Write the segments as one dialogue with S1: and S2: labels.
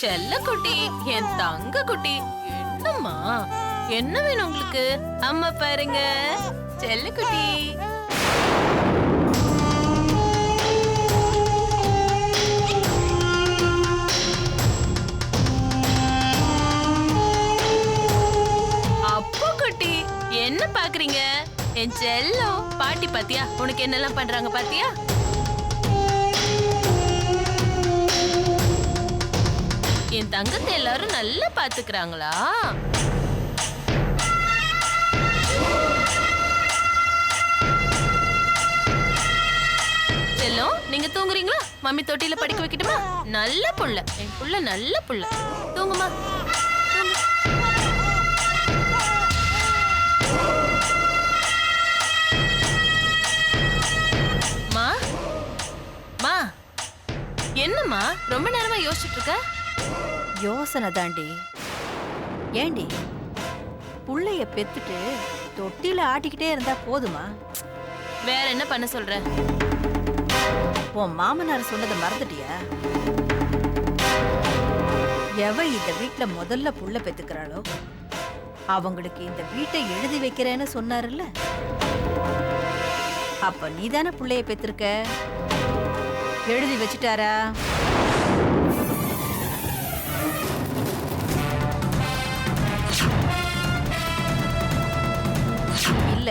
S1: செல்ல குட்டி, என் தங்க குட்டி. என்னம்மா, என்ன வேணும் உங்களுக்கு? அம்மா பாருங்க, செல்ல குட்டி. அப்போ குட்டி, என்ன பாக்குறீங்க? என் செல்லம் பாட்டி பாத்தியா? உனக்கு என்னெல்லாம் பண்றாங்க பாத்தியா? என் தங்கத்தை எல்லாரும் நல்லா பாத்துக்கிறாங்களா? செல்லம், நீங்க தூங்குறீங்களா? மம்மி தொட்டில படிக்க வைக்கட்டுமா? நல்ல புள்ள, என் புள்ள நல்ல புள்ள. தூங்குமா? என்னம்மா, ரொம்ப நேரமா யோசிச்சுட்டு இருக்க?
S2: யோசனை தாண்டி. ஏண்டி, புள்ளைய பெத்துட்டு தொட்டில ஆட்டிக்கிட்டே இருந்தா போதுமா?
S1: வேற என்ன பண்ண சொல்ற?
S2: உன் மாமனார் சொன்னதை மறந்துட்டியா? எவ இந்த வீட்டுல முதல்ல புள்ள பெத்துக்கிறாளோ அவங்களுக்கு இந்த வீட்டை எழுதி வைக்கிறேன்னு சொன்னாருல்ல. அப்ப நீதானே புள்ளைய பெத்திருக்க. எழுதி வச்சுட்டாரா?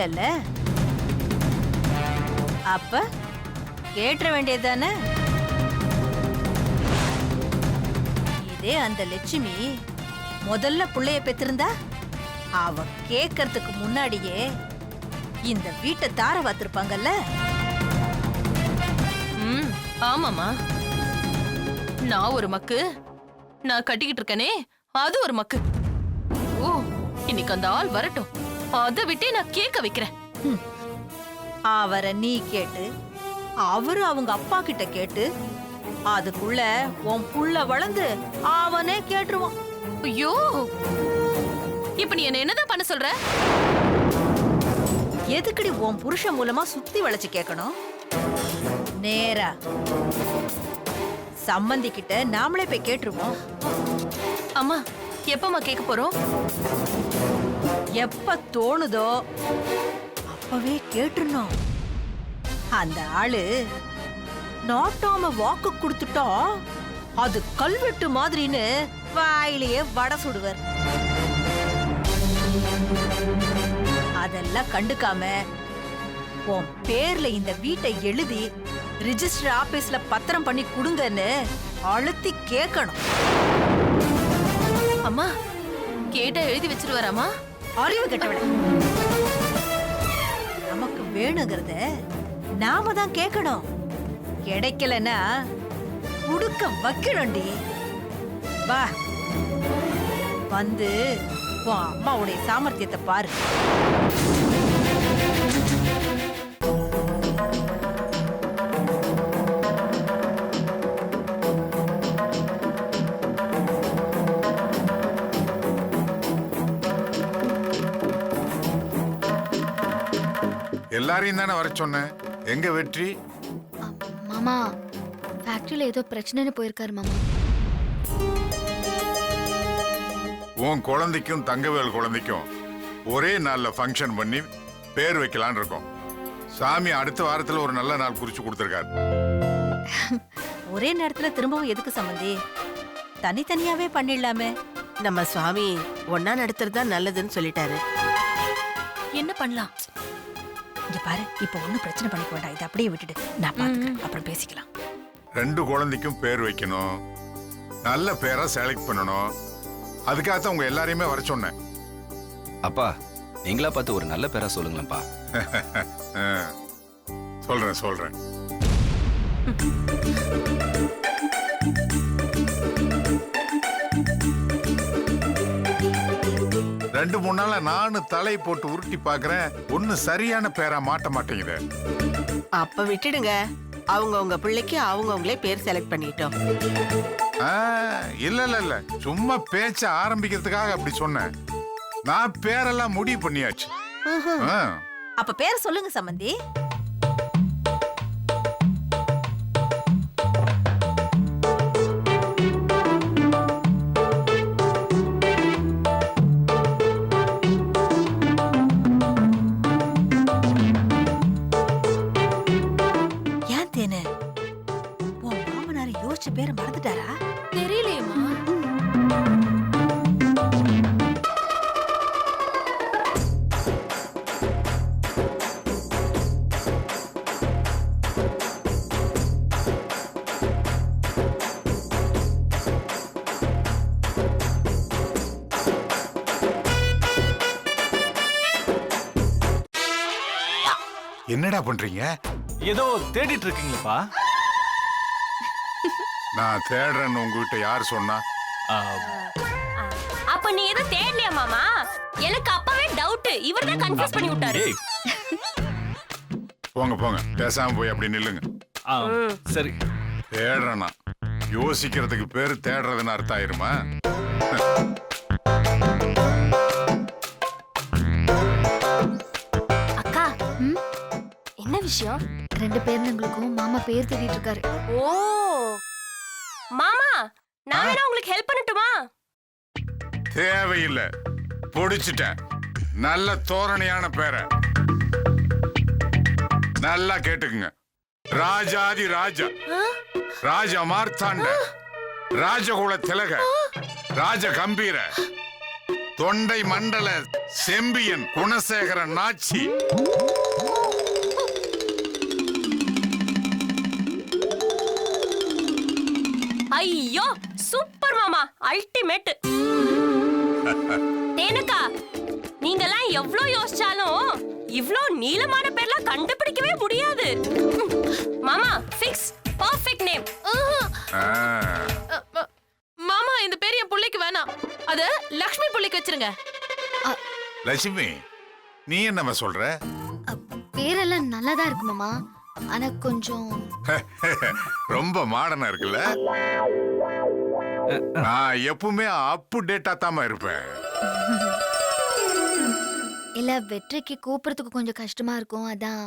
S2: இல்ல. அப்ப கேட்ட வேண்டியதுதானே. இதே அந்த லட்சுமி முதல்ல புள்ளைய பெற்றிருந்தா அவ கேட்கறதுக்கு முன்னாடியே இந்த வீட்டை தார வாத்திருப்பாங்கல்ல.
S1: ஆமாமா, நான் ஒரு மக்கு, நான் கட்டிக்கிட்டு இருக்கனே அது ஒரு மக்கு. ஓ, இன்னைக்கு அந்த ஆள் வரட்டும், அதை விட்டே நான் கேட்க வைக்கிறேன்.
S2: அவரை நீ கேட்டு அவரு அவங்க அப்பா கிட்ட கேட்டு அதுக்குள்ள உன் புள்ள வளர்ந்து அவனே கேட்டுருவான்.
S1: ஐயோ, இப்ப நீ என்னதான் பண்ண சொல்ற?
S2: எதுக்கடி உன் புருஷன் மூலமா சுத்தி வளைச்சு கேட்கணும்? நேரா சம்பந்தி கிட்ட நாமளே போய் கேட்டுருவோம்.
S1: அம்மா, எப்பமா கேட்க போறோம்?
S2: எப்ப தோணுதோ அப்பவே கேட்டுறணும். அந்த ஆளு நாட்டாம வாக்கு கொடுத்துட்டா அது கல்வெட்டு மாதிரின்னு வாயிலேயே வடை சுடுவர். அதெல்லாம் கண்டுக்காம உன் பேர்ல இந்த வீட்டை எழுதி ரிஜிஸ்டர் ஆபீஸ்ல பத்திரம் பண்ணி கொடுங்கன்னு அழுத்தி கேட்கணும்.
S1: அம்மா, கேட்டா எழுதி வச்சிருவாராமா?
S2: அறிவு கட்டவள, நமக்கு வேணுங்கிறத நாம தான் கேட்கணும். கிடைக்கலன்னா குடுக்க வைக்கணும்டி. வா, வந்து உன் அம்மாவுடைய சாமர்த்தியத்தை பாரு.
S3: எல்லாரையும் தானே வர சொன்னேன். எங்க வெற்றி?
S4: மாமா, ஃபேக்டரியில ஏதோ பிரச்சனைன்னு போயிருக்காரு மாமா.
S3: உன் குழந்தைக்கும் தங்கவேல் குழந்தைக்கும் ஒரே நாள்ல ஃபங்க்ஷன் பண்ணி பேர் வைக்கலான்னு இருக்கோம். சாமி அடுத்த வாரத்துல ஒரு நல்ல நாள் குறிச்சு கொடுத்திருக்காரு.
S2: ஒரே நேரத்துல திரும்பவும் எதுக்கு சம்பந்தி? தனித்தனியாவே பண்ணிடலாமே.
S5: நம்ம சுவாமி ஒன்னா நடத்துறதா நல்லதுன்னு சொல்லிட்டாரு.
S1: என்ன பண்ணலாம்?
S2: இங்க பாரு, இப்ப ஒண்ணும் பிரச்சனை பண்ணிக்க வேண்டாம். இதை அப்படியே விட்டுடு, நான் பாத்துக்கிறேன், அப்புறம் பேசிக்கலாம்.
S3: 2 குழந்தைக்கும் பேர் வைக்கணும், நல்ல பேரா செலக்ட் பண்ணணும். அதுக்காகத்தான் உங்க எல்லாரையுமே வர சொன்னேன்.
S6: அப்பா, நீங்களா பார்த்து ஒரு நல்ல பேரா சொல்லுங்களேன்ப்பா.
S3: சொல்றேன். ரெண்டு மூணு நாளா நானும் தலை போட்டு உருட்டி பாக்குறேன், ஒண்ணு சரியான பேரா மாட்ட மாட்டேங்குது.
S5: அப்ப விட்டுடுங்க, அவங்க பிள்ளைக்கு அவங்களே பேர் செலக்ட் பண்ணிட்டோம்.
S3: இல்ல சும்மா பேச்ச ஆரம்பிக்கிறதுக்காக அப்படி சொன்னேன். நான் பேரெல்லாம் முடிவு பண்ணியாச்சு.
S2: அப்ப பேரை சொல்லுங்க சம்பந்தி.
S3: என்னடா பண்றீங்க?
S7: ஏதோ தேடிட்டு இருக்கீங்களப்பா.
S3: நான் தேடுறேன்னு உங்ககிட்ட யார் சொன்னா?
S8: அப்ப நீ எதை தேடலையா மாமா? எனக்கு அப்பவே டவுட். இவர்தான் கன்ஃபியூஸ் பண்ணி விட்டாரு.
S7: ஏய்,
S3: போங்க போங்க, பேசாம போய் அப்படி நில்லுங்க.
S7: சரி.
S3: தேடுறேனா? யோசிக்கிறதுக்கு பேரு தேடுறதுன்னு அர்த்தம் ஆயிருமா?
S8: அக்கா, என்ன விஷயம்?
S4: 2 பேருங்களுக்கும் மாமா பேர் தேடிட்டு இருக்காரு.
S8: ஓ மாமா, நான் வேணா உங்களுக்கு ஹெல்ப் பண்ணட்டுமா?
S3: தேவையில்லை, பொடிச்சிட்டேன். நல்ல தோரணையான பேரை நல்லா கேட்டுக்குங்க. ராஜாதி ராஜா, ராஜ மார்த்தாண்ட, ராஜகுல திலக, ராஜ கம்பீர, தொண்டை மண்டல செம்பியன், குணசேகர நாச்சி.
S8: ஐயோ சூப்பர் மாமா, அல்டிமேட். தேனுக்கா, நீங்கெல்லாம் எவ்ளோ யோசிச்சாலும் இவ்ளோ நீளமான பேர்லாம் கண்டுபிடிக்கவே முடியாது. மாமா ஃபிக்ஸ், பெர்ஃபெக்ட் நேம்.
S1: மாமா இந்த பேர் என் பிள்ளைக்கு வேணாம். அத லக்ஷ்மி பிள்ளைக்கு வச்சிருங்க.
S3: லட்சுமி, நீ என்னம்மா சொல்ற?
S4: பேரெல்லாம் நல்லாதான் இருக்கு மாமா. ஆனா கொஞ்சம்
S3: ரொம்ப மாடர்னா இருக்குல்ல? நான் எப்பவுமே அப் டேட்டா தாமா இருப்பேன்.
S4: இல்ல, வெற்றிக்கு கூப்பிடுறதுக்கு கொஞ்சம் கஷ்டமா இருக்கும், அதான்.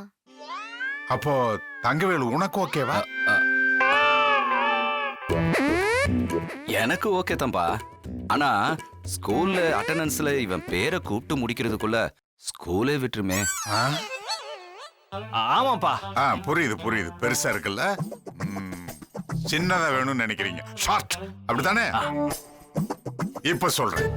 S3: அப்போ தங்கவேலு உனக்கு ஓகேவா?
S6: எனக்கு ஓகே தான்பா. ஆனா ஸ்கூல்ல அட்டெண்டன்ஸ்ல இவன் பேரை கூப்பிட்டு முடிக்கிறதுக்குள்ள ஸ்கூலே விட்டுருமே.
S7: ஆமாப்பா.
S3: புரியுது புரியுது, பெருசா இருக்குல்ல? சின்னதா வேணும்னு நினைக்கிறீங்க. ஷார்ட் அப்படித்தானே? இப்ப சொல்றேன்.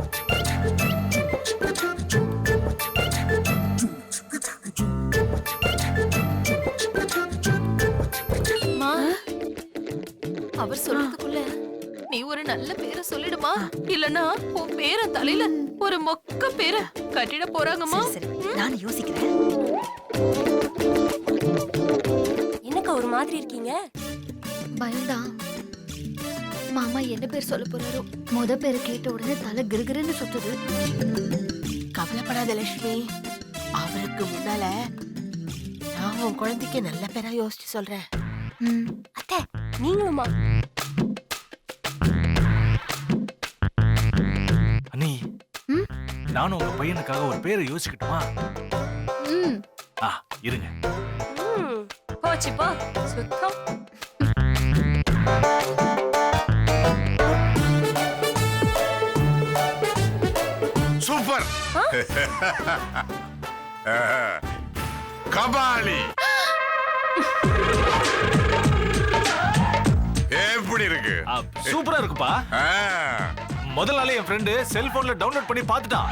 S1: அவர் சொல்றதுக்குள்ள நீ ஒரு நல்ல பேரை சொல்லிடுமா, இல்லனா உன் பேர தலையில ஒரு மொக்க பேரை கட்டிட போறாங்கம்மா.
S2: சரி நான் யோசிக்கிறேன்.
S8: என்னக்கா ஒரு மாதிரி இருக்கீங்க?
S4: பயம்தான். மாமா என்ன பேர் சொல்ல போறாரோ. முத பேரை கேட்ட உடனே தலை கிருகிருன்னு சுத்துது.
S5: கவலைப்படாத லட்சுமி, அவருக்கு முன்னால நான் உன் குழந்தைக்கு நல்ல பேரா யோசிச்சு சொல்றேன்.
S8: அத்தை நீங்களுமா?
S7: அண்ணி, நானும் உங்க பையனுக்காக ஒரு பேரை யோசிக்கட்டுமா? இருங்க.
S8: போச்சு போ சுத்தம்.
S3: சூப்பர். கபாலி. எப்படி இருக்கு?
S7: சூப்பரா இருக்குப்பா. முதல் நாளே என் ஃப்ரெண்டு செல்போன்ல டவுன்லோட் பண்ணி பார்த்துட்டான்.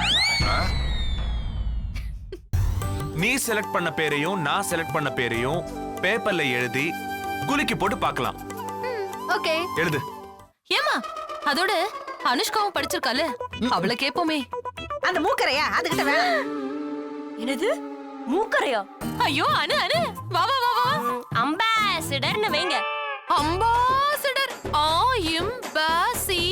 S9: நீ செலக்ட் பண்ண பேரையும் நான் செலக்ட் பண்ண பேரையும் பேப்பர்ல எழுதி குலுக்கி போட்டு பார்க்கலாம்.
S1: ஓகே,
S9: எழுது.
S1: ஏமா அதோட அனுஷ்காவும் படிச்சிருக்கால, அவளை கேப்போமே.
S2: அந்த மூக்கரையா அதுகிட்ட வேணாம்.
S8: என்னது மூக்கரையா?
S1: ஐயோ அனு அனு, வா வா வா வா.
S8: அம்பாசிடர்னு வைங்க.
S1: அம்பாசிடர். ஆ எம் பாசி